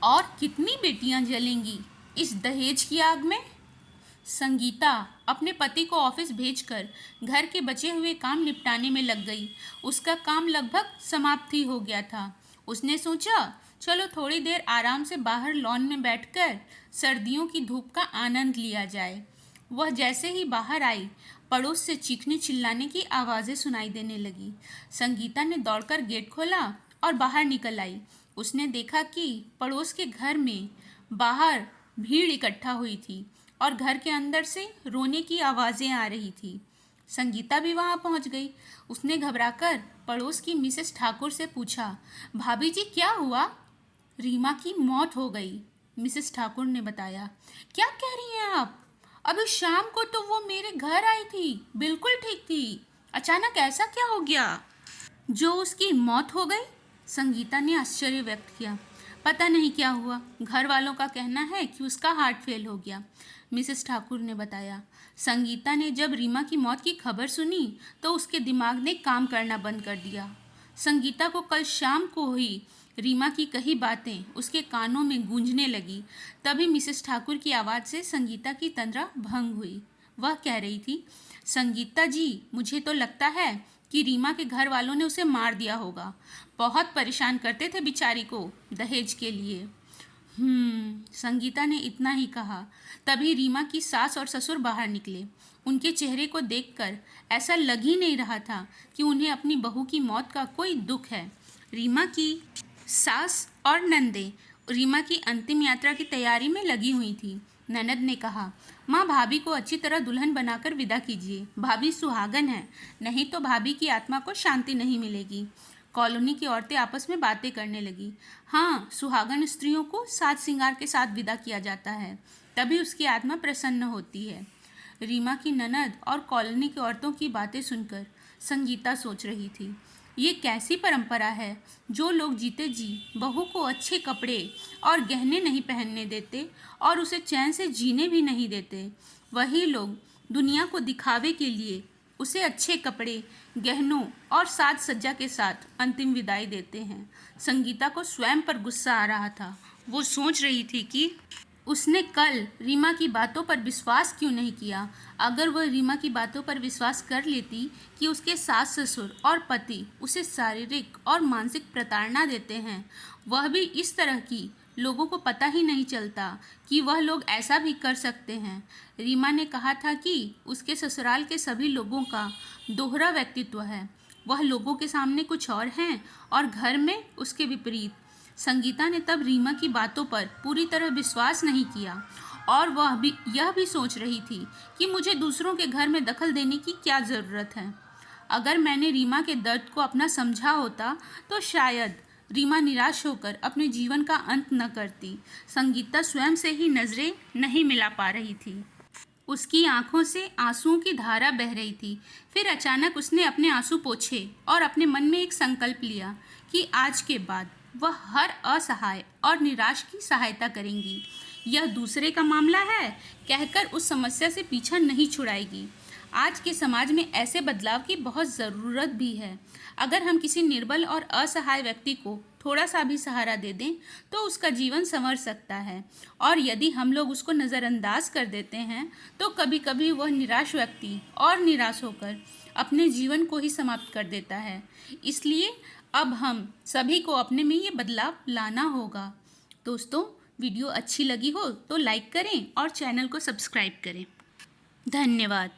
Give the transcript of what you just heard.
और कितनी बेटियां जलेंगी इस दहेज की आग में। संगीता अपने पति को ऑफिस भेजकर घर के बचे हुए काम निपटाने में लग गई। उसका काम लगभग समाप्त ही हो गया था। उसने सोचा, चलो थोड़ी देर आराम से बाहर लॉन में बैठकर सर्दियों की धूप का आनंद लिया जाए। वह जैसे ही बाहर आई, पड़ोस से चीखने चिल्लाने की आवाज़ें सुनाई देने लगी। संगीता ने दौड़कर गेट खोला और बाहर निकल आई। उसने देखा कि पड़ोस के घर में बाहर भीड़ इकट्ठा हुई थी और घर के अंदर से रोने की आवाज़ें आ रही थी। संगीता भी वहां पहुंच गई। उसने घबराकर पड़ोस की मिसेस ठाकुर से पूछा, भाभी जी क्या हुआ? रीमा की मौत हो गई, मिसेस ठाकुर ने बताया। क्या कह रही हैं आप? अभी शाम को तो वो मेरे घर आई थी, बिल्कुल ठीक थी। अचानक ऐसा क्या हो गया जो उसकी मौत हो गई? संगीता ने आश्चर्य व्यक्त किया। पता नहीं क्या हुआ, घर वालों का कहना है कि उसका हार्ट फेल हो गया, मिसेस ठाकुर ने बताया। संगीता ने जब रीमा की मौत की खबर सुनी तो उसके दिमाग ने काम करना बंद कर दिया। संगीता को कल शाम को हुई रीमा की कही बातें उसके कानों में गूंजने लगी। तभी मिसेस ठाकुर की आवाज़ से संगीता की तंद्रा भंग हुई। वह कह रही थी, संगीता जी, मुझे तो लगता है कि रीमा के घर वालों ने उसे मार दिया होगा। बहुत परेशान करते थे बेचारी को दहेज के लिए। संगीता ने इतना ही कहा। तभी रीमा की सास और ससुर बाहर निकले। उनके चेहरे को देखकर ऐसा लग ही नहीं रहा था कि उन्हें अपनी बहू की मौत का कोई दुख है। रीमा की सास और नंदे रीमा की अंतिम यात्रा की तैयारी में लगी हुई थी। ननद ने कहा, माँ, भाभी को अच्छी तरह दुल्हन बनाकर विदा कीजिए। भाभी सुहागन है, नहीं तो भाभी की आत्मा को शांति नहीं मिलेगी। कॉलोनी की औरतें आपस में बातें करने लगी। हाँ, सुहागन स्त्रियों को साज श्रृंगार के साथ विदा किया जाता है, तभी उसकी आत्मा प्रसन्न होती है। रीमा की ननद और कॉलोनी की औरतों की बातें सुनकर संगीता सोच रही थी, ये कैसी परंपरा है जो लोग जीते जी बहू को अच्छे कपड़े और गहने नहीं पहनने देते और उसे चैन से जीने भी नहीं देते। वही लोग दुनिया को दिखावे के लिए उसे अच्छे कपड़े, गहनों और साज सज्जा के साथ अंतिम विदाई देते हैं। संगीता को स्वयं पर गुस्सा आ रहा था। वो सोच रही थी कि उसने कल रीमा की बातों पर विश्वास क्यों नहीं किया। अगर वह रीमा की बातों पर विश्वास कर लेती कि उसके सास ससुर और पति उसे शारीरिक और मानसिक प्रताड़ना देते हैं, वह भी इस तरह की लोगों को पता ही नहीं चलता कि वह लोग ऐसा भी कर सकते हैं। रीमा ने कहा था कि उसके ससुराल के सभी लोगों का दोहरा व्यक्तित्व है। वह लोगों के सामने कुछ और हैं और घर में उसके विपरीत। संगीता ने तब रीमा की बातों पर पूरी तरह विश्वास नहीं किया और वह भी यह भी सोच रही थी कि मुझे दूसरों के घर में दखल देने की क्या ज़रूरत है। अगर मैंने रीमा के दर्द को अपना समझा होता तो शायद रीमा निराश होकर अपने जीवन का अंत न करती। संगीता स्वयं से ही नज़रें नहीं मिला पा रही थी। उसकी आंखों से आंसुओं की धारा बह रही थी। फिर अचानक उसने अपने आंसू पोंछे और अपने मन में एक संकल्प लिया कि आज के बाद वह हर असहाय और निराश की सहायता करेंगी। यह दूसरे का मामला है कहकर उस समस्या से पीछा नहीं छुड़ाएगी। आज के समाज में ऐसे बदलाव की बहुत ज़रूरत भी है। अगर हम किसी निर्बल और असहाय व्यक्ति को थोड़ा सा भी सहारा दे दें तो उसका जीवन संवर सकता है, और यदि हम लोग उसको नज़रअंदाज कर देते हैं तो कभी कभी वह निराश व्यक्ति और निराश होकर अपने जीवन को ही समाप्त कर देता है। इसलिए अब हम सभी को अपने में ये बदलाव लाना होगा। दोस्तों, वीडियो अच्छी लगी हो तो लाइक करें और चैनल को सब्सक्राइब करें। धन्यवाद।